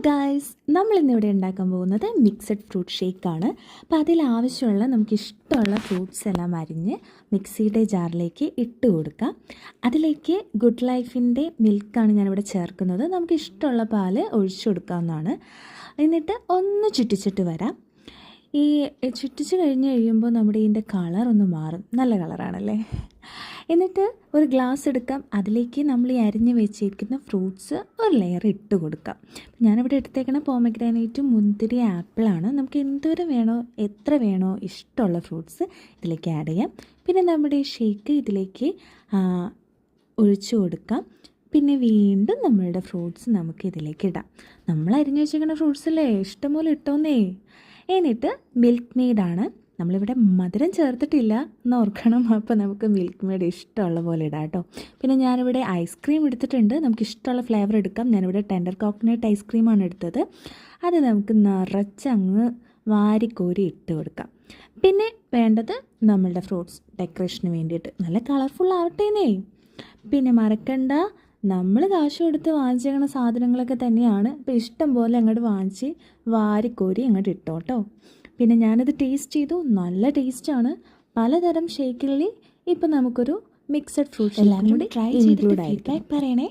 Guys, നമ്മളിന്നിവിടെ ഉണ്ടാക്കാൻ പോകുന്നത് mixed fruit ഷേക്കാണ്. അപ്പോൾ അതിലാവശ്യമുള്ള നമുക്കിഷ്ടമുള്ള ഫ്രൂട്ട്സ് എല്ലാം അരിഞ്ഞ് മിക്സിയുടെ ജാറിലേക്ക് ഇട്ട് കൊടുക്കാം. അതിലേക്ക് ഗുഡ് ലൈഫിൻ്റെ മിൽക്കാണ് ഞാനിവിടെ ചേർക്കുന്നത്. നമുക്കിഷ്ടമുള്ള പാല് ഒഴിച്ചു കൊടുക്കാവുന്നതാണ്. എന്നിട്ട് ഒന്ന് ചുറ്റിച്ചിട്ട് വരാം. ഈ ചുറ്റിച്ച് കഴിഞ്ഞ് കഴിയുമ്പോൾ നമ്മുടെ ഇതിൻ്റെ കളറൊന്ന് മാറും. നല്ല കളറാണല്ലേ. എന്നിട്ട് ഒരു ഗ്ലാസ് എടുക്കാം. അതിലേക്ക് നമ്മൾ ഈ അരിഞ്ഞ് വെച്ചിരിക്കുന്ന ഫ്രൂട്ട്സ് ഒരു ലെയർ ഇട്ട് കൊടുക്കാം. ഞാനിവിടെ എടുത്തേക്കുന്ന പോമഗ്രാനൈറ്റും മുന്തിരി ആപ്പിളാണ്. നമുക്ക് എന്തോരം വേണോ എത്ര വേണോ ഇഷ്ടമുള്ള ഫ്രൂട്ട്സ് ഇതിലേക്ക് ആഡ് ചെയ്യാം. പിന്നെ നമ്മുടെ ഈ ഷേക്ക് ഇതിലേക്ക് ഒഴിച്ചു കൊടുക്കാം. പിന്നെ വീണ്ടും നമ്മളുടെ ഫ്രൂട്ട്സ് നമുക്ക് ഇതിലേക്ക് ഇടാം. നമ്മൾ അരിഞ്ഞ് വെച്ചിരിക്കുന്ന ഫ്രൂട്ട്സല്ലേ, ഇഷ്ടംപോലെ ഇട്ടോന്നേ. എന്നിട്ട് മിൽക്ക് മെയ്ഡാണ്, നമ്മളിവിടെ മധുരം ചേർത്തിട്ടില്ല എന്ന് ഓർക്കണം. അപ്പോൾ നമുക്ക് മിൽക്ക് മെയ്ഡ് ഇഷ്ടമുള്ള പോലെ ഇടാം കേട്ടോ. പിന്നെ ഞാനിവിടെ ഐസ്ക്രീം എടുത്തിട്ടുണ്ട്. നമുക്ക് ഇഷ്ടമുള്ള ഫ്ലേവർ എടുക്കാം. ഞാനിവിടെ ടെൻഡർ കോക്കനട്ട് ഐസ്ക്രീമാണ് എടുത്തത്. അത് നമുക്ക് നിറച്ചങ്ങ് വാരിക്കോരി ഇട്ട് കൊടുക്കാം. പിന്നെ വേണ്ടത് നമ്മളുടെ ഫ്രൂട്ട്സ് ഡെക്കറേഷന് വേണ്ടിയിട്ട് നല്ല കളർഫുൾ ആവട്ടേന്നേ. പിന്നെ മറക്കണ്ട, നമ്മൾ കാശ് കൊടുത്ത് വാങ്ങിച്ചേക്കണ സാധനങ്ങളൊക്കെ തന്നെയാണ്. അപ്പോൾ ഇഷ്ടം പോലെ അങ്ങോട്ട് വാങ്ങിച്ച് വാരിക്കോരി അങ്ങോട്ട് ഇട്ടോട്ടോ. പിന്നെ ഞാനത് ടേസ്റ്റ് ചെയ്തു, നല്ല ടേസ്റ്റാണ്. പലതരം ഷേക്കുകളിൽ ഇപ്പം നമുക്കൊരു മിക്സഡ് ഫ്രൂട്ട്സ് എല്ലാം കൂടി ട്രൈ ചെയ്തിട്ട് ഫീഡ്ബാക്ക് പറയണേ.